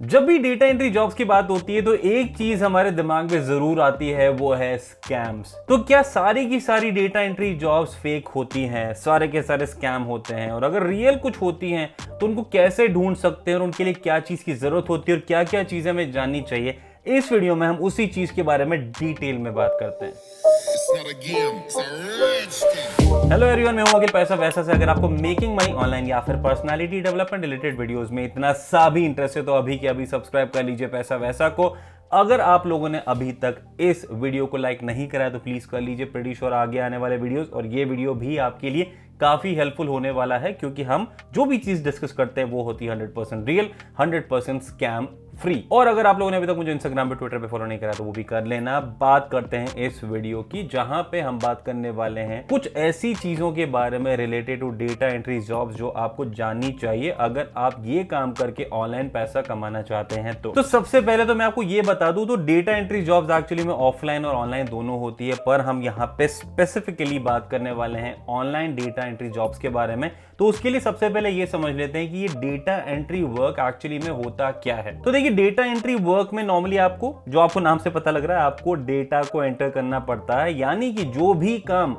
जब भी data entry jobs की बात होती है तो एक चीज हमारे दिमाग में जरूर आती है, वो है स्कैम्स। तो क्या सारी की सारी डेटा एंट्री जॉब्स फेक होती हैं, सारे के सारे स्कैम होते हैं? और अगर रियल कुछ होती हैं तो उनको कैसे ढूंढ सकते हैं और उनके लिए क्या चीज की जरूरत होती है और क्या क्या चीजें हमें जाननी चाहिए? इस वीडियो में हम उसी चीज के बारे में डिटेल में बात करते हैं। हेलो एवरीवन, मैं हूं अखिल पैसा वैसा से। अगर आपको मेकिंग मनी ऑनलाइन या फिर पर्सनालिटी डेवलपमेंट रिलेटेड वीडियोस में इतना सा भी इंटरेस्ट है तो अभी के अभी सब्सक्राइब कर लीजिए पैसा वैसा को। अगर आप लोगों ने अभी तक इस वीडियो को लाइक नहीं करा है तो प्लीज कर लीजिए। प्रीटी श्योर आगे आने वाले वीडियोस और ये वीडियो भी आपके लिए काफी हेल्पफुल होने वाला है, क्योंकि हम जो भी चीज डिस्कस करते हैं वो होती है 100% रियल, 100% स्कैम फ्री। और अगर आप लोगों ने अभी तक मुझे इंस्टाग्राम पे ट्विटर पे फॉलो नहीं करा तो वो भी कर लेना। बात करते हैं इस वीडियो की, जहां पे हम बात करने वाले हैं कुछ ऐसी चीजों के बारे में related to data entry jobs जो आपको जाननी चाहिए अगर आप ये काम करके ऑनलाइन पैसा कमाना चाहते हैं। तो सबसे पहले तो मैं आपको ये बता दूं, तो डेटा एंट्री जॉब्स एक्चुअली में ऑफलाइन और ऑनलाइन दोनों होती है, पर हम यहाँ पे स्पेसिफिकली बात करने वाले हैं ऑनलाइन डेटा एंट्री जॉब्स के बारे में। तो उसके लिए सबसे पहले ये समझ लेते हैं कि ये डेटा एंट्री वर्क एक्चुअली में होता क्या है। तो देखिए, डेटा एंट्री वर्क में नॉर्मली आपको, जो आपको नाम से पता लग रहा है, आपको डेटा को एंटर करना पड़ता है। यानी कि जो भी काम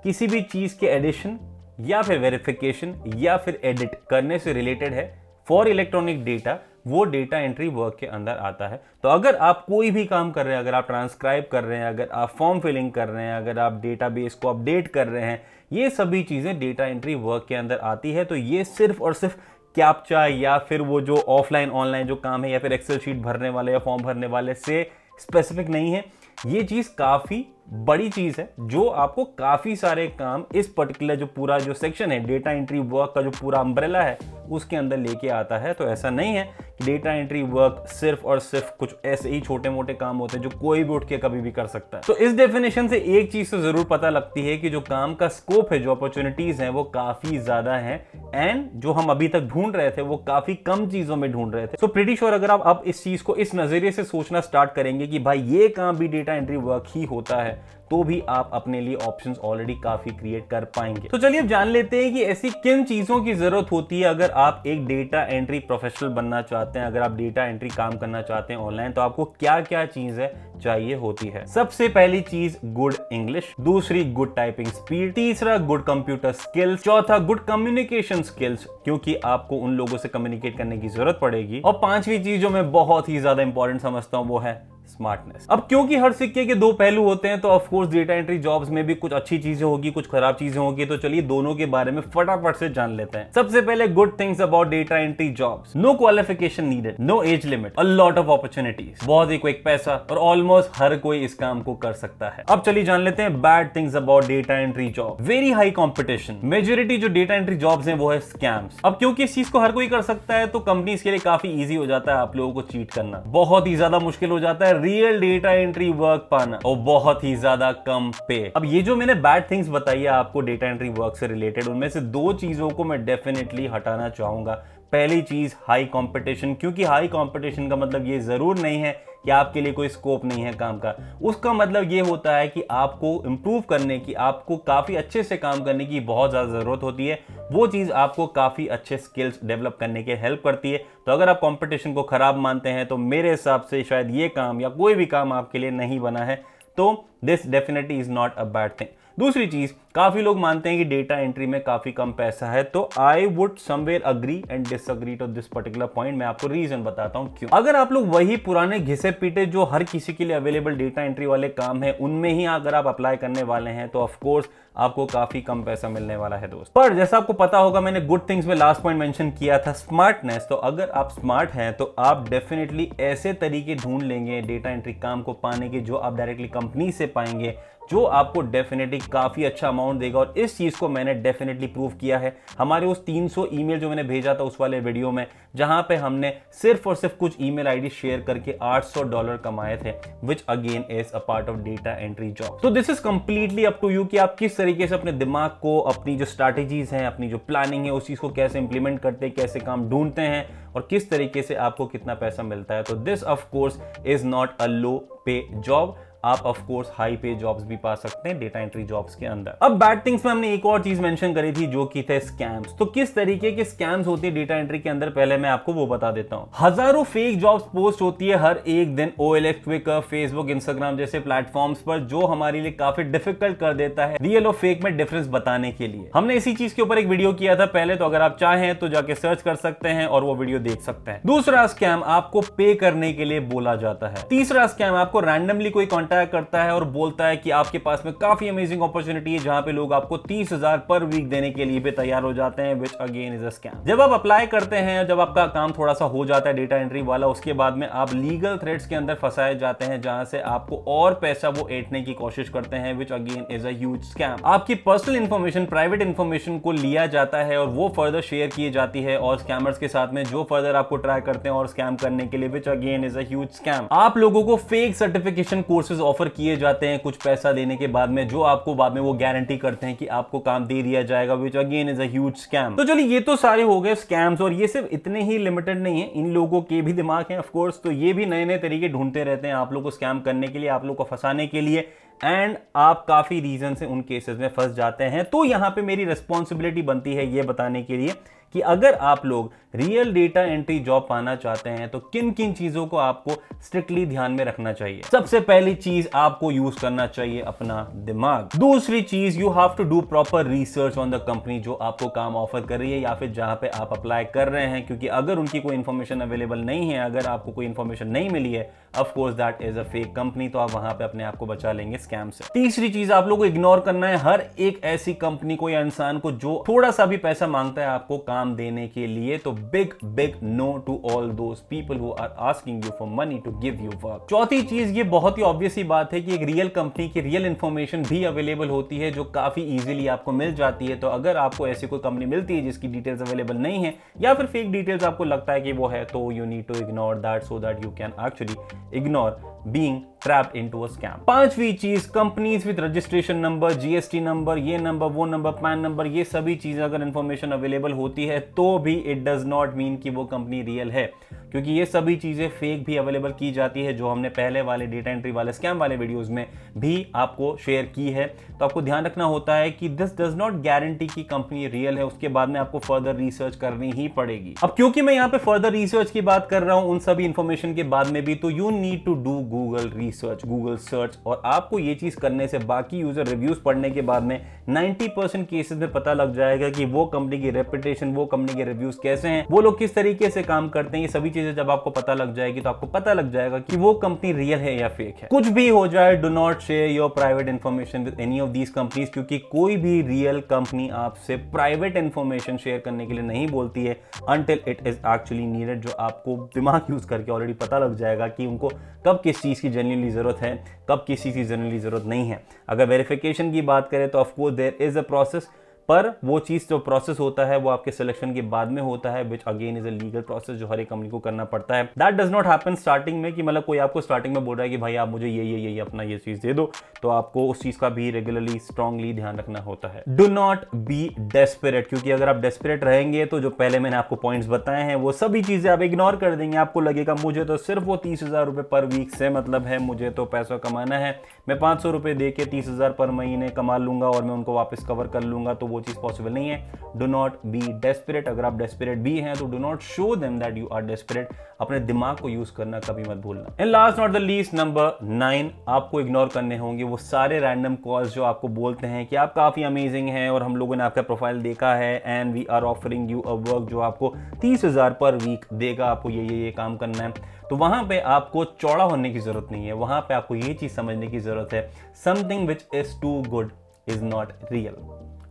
किसी भी चीज के एडिशन या फिर वेरिफिकेशन या फिर एडिट करने से रिलेटेड है फॉर इलेक्ट्रॉनिक डेटा, वो डेटा एंट्री वर्क के अंदर आता है। तो अगर आप कोई भी काम कर रहे हैं, अगर आप ट्रांसक्राइब कर रहे हैं, अगर आप फॉर्म फिलिंग कर रहे हैं, अगर आप डेटाबेस को अपडेट कर रहे हैं, ये सभी चीजें डेटा एंट्री वर्क के अंदर आती है। तो ये सिर्फ और सिर्फ कैप्चा या फिर वो जो ऑफलाइन ऑनलाइन जो काम है या फिर एक्सेल शीट भरने वाले या फॉर्म भरने वाले से स्पेसिफिक नहीं है। ये चीज काफी बड़ी चीज है जो आपको काफी सारे काम इस पर्टिकुलर जो पूरा जो सेक्शन है डेटा एंट्री वर्क का जो पूरा अम्ब्रेला है उसके अंदर लेके आता है। तो ऐसा नहीं है कि डेटा एंट्री वर्क सिर्फ और सिर्फ कुछ ऐसे ही छोटे मोटे काम होते हैं जो कोई भी उठ के कभी भी कर सकता है। तो इस डेफिनेशन से एक चीज तो जरूर पता लगती है कि जो काम का स्कोप है, जो अपॉर्चुनिटीज हैं, वो काफी ज्यादा हैं एंड जो हम अभी तक ढूंढ रहे थे वो काफी कम चीजों में ढूंढ रहे थे। सो प्रीटी श्योर अगर आप अब इस चीज को इस नजरिए से सोचना स्टार्ट करेंगे कि भाई ये काम भी डेटा एंट्री वर्क ही होता है, तो भी आप अपने लिए ऑप्शंस ऑलरेडी काफी क्रिएट कर पाएंगे। तो चलिए अब जान लेते हैं कि ऐसी किन चीजों की जरूरत होती है अगर आप एक डेटा एंट्री प्रोफेशनल बनना चाहते हैं, अगर आप डेटा एंट्री काम करना चाहते हैं ऑनलाइन, तो आपको क्या क्या चीजें चाहिए होती है। सबसे पहली चीज गुड इंग्लिश, दूसरी गुड टाइपिंग स्पीड, तीसरा गुड कंप्यूटर स्किल्स, चौथा गुड कम्युनिकेशन स्किल्स, क्योंकि आपको उन लोगों से कम्युनिकेट करने की जरूरत पड़ेगी, और पांचवी चीज जो मैं बहुत ही ज्यादा इंपॉर्टेंट समझता हूं वो है स्मार्टनेस। अब क्योंकि हर सिक्के के दो पहलू होते हैं तो of course data entry jobs में भी कुछ अच्छी चीजें होगी, कुछ खराब चीजें होगी। तो चलिए दोनों के बारे में फटाफट से जान लेते हैं। सबसे पहले good things about data entry jobs: no qualification needed, no age limit, a lot of opportunities, बहुत ही क्विक पैसा और ऑलमोस्ट हर कोई इस काम को कर सकता है। अब चलिए जान लेते हैं bad things about data entry job: very high competition, majority जो डेटा एंट्री जॉब्स हैं वो है स्कैम्स। अब क्योंकि इस चीज को हर कोई कर सकता है तो कंपनीज के लिए काफी ईजी हो जाता है आप लोगों को चीट करना। बहुत ही ज्यादा मुश्किल हो जाता है रियल डेटा एंट्री वर्क पाना, और बहुत ही ज्यादा कम पे। अब ये जो मैंने बैड थिंग्स बताई है आपको डेटा एंट्री वर्क से रिलेटेड, उनमें से दो चीजों को मैं डेफिनेटली हटाना चाहूंगा। पहली चीज हाई कंपटीशन, क्योंकि हाई कंपटीशन का मतलब ये जरूर नहीं है कि आपके लिए कोई स्कोप नहीं है काम का। उसका मतलब ये होता है कि आपको इंप्रूव करने की, आपको काफी अच्छे से काम करने की बहुत ज्यादा जरूरत होती है। वो चीज आपको काफी अच्छे स्किल्स डेवलप करने के हेल्प करती है। तो अगर आप कंपटीशन को खराब मानते हैं तो मेरे हिसाब से शायद ये काम या कोई भी काम आपके लिए नहीं बना है। तो this definitely is not a bad thing. दूसरी चीज, काफी लोग मानते हैं कि डेटा एंट्री में काफी कम पैसा है, तो I would somewhere agree and disagree to this particular point. मैं आपको रीजन बताता हूं क्यों। अगर आप लोग वही पुराने घिसे पीटे जो हर किसी के लिए अवेलेबल डेटा एंट्री वाले काम है उनमें ही अगर आप अप्लाई करने वाले हैं तो ऑफ कोर्स आपको काफी कम पैसा मिलने वाला है दोस्त। पर जैसा आपको पता होगा, मैंने गुड थिंग्स में लास्ट पॉइंट मेंशन किया था स्मार्टनेस। तो अगर आप स्मार्ट हैं तो आप डेफिनेटली ऐसे तरीके ढूंढ लेंगे डेटा एंट्री काम को पाने के जो आप डायरेक्टली कंपनी से पाएंगे, जो आपको डेफिनेटली काफी अच्छा अमाउंट देगा। और इस चीज को मैंने डेफिनेटली प्रूव किया है हमारे उस 300 ईमेल जो मैंने भेजा था उस वाले वीडियो में, जहां पे हमने सिर्फ और सिर्फ कुछ ईमेल आईडी शेयर करके $800 कमाए थे, which again is a part of data entry job. तो this is completely up to you कि आप किस तरीके से अपने दिमाग को, अपनी जो स्ट्रैटेजीज हैं, अपनी जो प्लानिंग है, उस चीज को कैसे इंप्लीमेंट करते हैं, कैसे काम ढूंढते हैं और किस तरीके से आपको कितना पैसा मिलता है। तो this of course is not a low pay job. आप of course high pay jobs भी पा सकते हैं डेटा एंट्री जॉब्स के अंदर। अब बैड थिंग्स में हमने एक और चीज मेंशन करी थी जो कि थे स्कैम्स। तो किस तरीके के स्कैम्स होते हैं डेटा एंट्री के अंदर, पहले मैं आपको वो बता देता हूं। हजारों फेक जॉब्स पोस्ट होती है हर एक दिन OLX, क्विकर, फेसबुक, इंस्टाग्राम जैसे प्लेटफॉर्म्स पर, जो हमारे लिए काफी डिफिकल्ट कर देता है रियल और फेक में डिफरेंस बताने के लिए। हमने इसी चीज के ऊपर एक वीडियो किया था पहले, तो अगर आप चाहें तो जाके सर्च कर सकते हैं और वो वीडियो देख सकते हैं। दूसरा स्कैम, आपको पे करने के लिए बोला जाता है। तीसरा स्कैम, आपको रैंडमली कोई कॉन्टैक्ट करता है और बोलता है कि आपके पास में काफी अमेजिंग अपॉर्चुनिटी है जहां पे लोग आपको 30,000 पर वीक देने के लिए भी तैयार हो जाते हैं, विच अगेन इज अ स्कैम। जब आप अप्लाई करते हैं, जब आपका काम थोड़ा सा हो जाता है डेटा एंट्री वाला, उसके बाद में आप लीगल थ्रेड्स के अंदर फंसाए जाते हैं जहां से आपको और पैसा वो ऐंठने की कोशिश करते हैं, विच again is a huge scam. आपकी पर्सनल इंफॉर्मेशन, प्राइवेट इंफॉर्मेशन को लिया जाता है और वो फर्दर शेयर की जाती है और स्कैमर्स के साथ में, जो फर्दर आपको ट्राई करते हैं और स्कैम करने के लिए, विच again is a huge scam. आप लोगों को फेक सर्टिफिकेशन कोर्सेज ऑफर किए जाते हैं कुछ पैसा देने के बाद में, जो आपको बाद में वो गारंटी करते हैं कि आपको काम दे दिया जाएगा, विच again is a huge scam. तो चलिए, ये तो सारे हो गए स्कैम्स, और ये सिर्फ इतने ही लिमिटेड नहीं है, इन लोगों के भी दिमाग हैं ऑफ कोर्स, तो ये भी नए नए तरीके ढूंढते रहते हैं आप लोग को स्कैम करने के लिए, आप लोग को फंसाने के लिए, एंड आप काफी रीजन से उन केसेस में फंस जाते हैं। तो यहां पे मेरी रिस्पॉन्सिबिलिटी बनती है ये बताने के लिए कि अगर आप लोग रियल डेटा एंट्री जॉब पाना चाहते हैं तो किन किन चीजों को आपको स्ट्रिक्टली ध्यान में रखना चाहिए। सबसे पहली चीज, आपको यूज करना चाहिए अपना दिमाग। दूसरी चीज, you have to do proper research on the company जो आपको काम ऑफर कर रही है या फिर जहां पे आप अप्लाई कर रहे हैं, क्योंकि अगर उनकी कोई इंफॉर्मेशन अवेलेबल नहीं है, अगर आपको कोई इंफॉर्मेशन नहीं मिली है, of course that is a fake company, तो आप वहां पे अपने आप को बचा लेंगे स्कैम से। तीसरी चीज, आप लोगों को इग्नोर करना है हर एक ऐसी कंपनी को या इंसान को जो थोड़ा सा भी पैसा मांगता है आपको काम देने के लिए। तो big no to all those people who are asking you for money to give you work. चौथी चीज, ये बहुत ही ऑब्वियस ही बात है कि एक रियल कंपनी की रियल इंफॉर्मेशन भी अवेलेबल होती है जो काफी इजीली आपको मिल जाती है। तो अगर आपको ऐसी कोई कंपनी मिलती है जिसकी डिटेल्स अवेलेबल नहीं है या फिर फेक डिटेल्स आपको लगता है कि वो है, तो you need to ignore that so that you can actually ignore being trapped into a scam। पांचवी चीज, companies with registration number, GST number, ये नंबर, वो नंबर, पैन नंबर, ये सभी चीजें अगर इंफॉर्मेशन अवेलेबल होती है तो भी इट डज नॉट मीन कि वो कंपनी रियल है, क्योंकि ये सभी चीजें फेक भी अवेलेबल की जाती है, जो हमने पहले वाले डेटा एंट्री वाले स्कैम वाले वीडियोस में भी आपको शेयर की है। तो आपको ध्यान रखना होता है कि दिस डज नॉट गारंटी कि कंपनी रियल है, उसके बाद में आपको फर्दर रिसर्च करनी ही पड़ेगी। अब क्योंकि मैं यहाँ पे फर्दर रिसर्च की बात कर रहा हूं उन सभी इंफॉर्मेशन के बाद में भी, तो you need to do Google research, Google search, और आपको ये चीज करने से बाकी यूजर रिव्यूज पढ़ने के बाद में 90% केसेस में पता लग जाएगा कि वो कंपनी की रेपुटेशन, वो कंपनी के रिव्यूज कैसे हैं, वो लोग किस तरीके से काम करते हैं। ये सभी चीजें जब आपको पता लग जाएगी तो आपको पता लग जाएगा कि वो कंपनी रियल है या फेक है। कुछ भी हो जाए, do not share your private information with any of these companies, क्योंकि कोई भी रियल कंपनी आपसे प्राइवेट इंफॉर्मेशन शेयर करने के लिए नहीं बोलती है until it is actually needed, जो आपको दिमाग यूज करके ऑलरेडी पता लग जाएगा कि उनको कब किस चीज की जेन्युइनली जरूरत है, कब किस चीज की जेन्युइनली जरूरत नहीं है। अगर वेरिफिकेशन की बात करें तो of course there is a process, पर वो चीज जो प्रोसेस होता है वो आपके सिलेक्शन के बाद में होता है, विच again is a legal process जो हर एक कंपनी को करना पड़ता है। That does not happen starting में, कि मतलब कोई आपको स्टार्टिंग में बोल रहा है कि भाई आप मुझे ये अपना ये चीज दे दो, तो आपको उस चीज का भी रेगुलरली स्ट्रांगली ध्यान रखना होता है। डू नॉट बी डेस्परेट, क्योंकि अगर आप डेस्परेट रहेंगे तो जो पहले मैंने आपको पॉइंट्स बताए हैं वो सभी चीजें आप इग्नोर कर देंगे। आपको लगेगा मुझे तो सिर्फ वो 30,000 रुपए पर वीक से मतलब है, मुझे तो पैसा कमाना है, मैं 500 रुपए दे के 30,000 पर महीने कमा लूंगा और मैं उनको वापस कवर कर लूंगा, तो वो चीज पॉसिबल नहीं है। Do not be desperate. अगर आप डेस्परेट भी हैं तो do not show them that you are desperate. अपने दिमाग को यूज करना कभी मत भूलना। And last not the least, number 9, आपको इग्नोर करने होंगे वो सारे रैंडम कॉल्स जो आपको बोलते हैं कि आप काफी अमेजिंग हैं और हम लोगों ने आपका प्रोफाइल देखा है and we are offering you a work जो आपको 30,000 पर वीक देगा, आपको ये काम करना है। तो वहां पे आपको चौड़ा होने की जरूरत नहीं है, वहां पे आपको ये चीज समझने की जरूरत है, something which is too good is not real.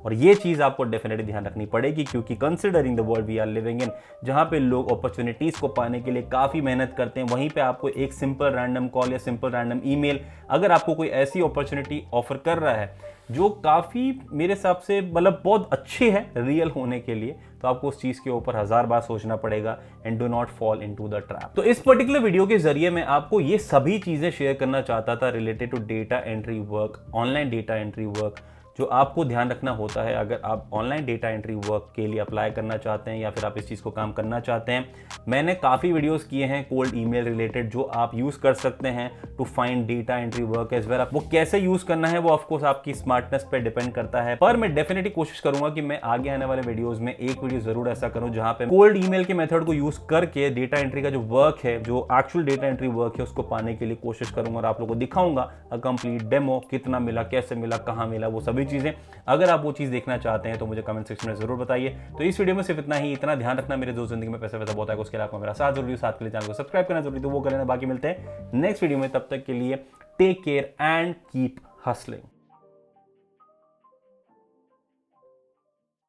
और ये चीज आपको डेफिनेटली ध्यान रखनी पड़ेगी, क्योंकि considering the world we are living in, जहां पे लोग अपॉर्चुनिटीज को पाने के लिए काफी मेहनत करते हैं, वहीं पे आपको एक सिंपल रैंडम कॉल या सिंपल रैंडम ईमेल, अगर आपको कोई ऐसी अपॉर्चुनिटी ऑफर कर रहा है जो काफी मेरे हिसाब से मतलब बहुत अच्छी है रियल होने के लिए, तो आपको उस चीज के ऊपर 1000 बार सोचना पड़ेगा and do not fall into the trap. तो इस पर्टिकुलर वीडियो के जरिए मैं आपको ये सभी चीजें शेयर करना चाहता था related to data entry work, online data entry work, जो आपको ध्यान रखना होता है अगर आप ऑनलाइन डेटा एंट्री वर्क के लिए अप्लाई करना चाहते हैं या फिर आप इस चीज़ को काम करना चाहते हैं, मैंने काफ़ी वीडियोस किए हैं कोल्ड ईमेल रिलेटेड जो आप यूज़ कर सकते हैं to find data entry work as well. वो कैसे यूज़ करना है वो ऑफकोर्स आपकी स्मार्टनेस पे डिपेंड करता है, पर मैं डेफिनेटली कोशिश करूंगा कि मैं आगे आने वाले वीडियोस में एक वीडियो जरूर ऐसा करूं जहां पे कोल्ड ईमेल के मेथड को यूज करके डेटा एंट्री का जो वर्क है, जो एक्चुअल डेटा एंट्री वर्क है, उसको पाने के लिए कोशिश करूंगा और आप लोगों को दिखाऊंगा अ कंप्लीट डेमो, कितना मिला, कैसे मिला, कहां मिला, वो सभी चीजें। अगर आप वो चीज देखना चाहते हैं तो मुझे कमेंट सेक्शन में जरूर बताइए। तो इस वीडियो में सिर्फ इतना ही। इतना ध्यान रखना, मेरे दोस्त जिंदगी में पैसा वैसा बहुत है, उसके लिए आपको मेरा साथ जरूरी, साथ के लिए चैनल को सब्सक्राइब करना जरूरी, तो वो करना। बाकी मिलते हैं नेक्स्ट वीडियो में, तब तक के लिए take care and keep hustling.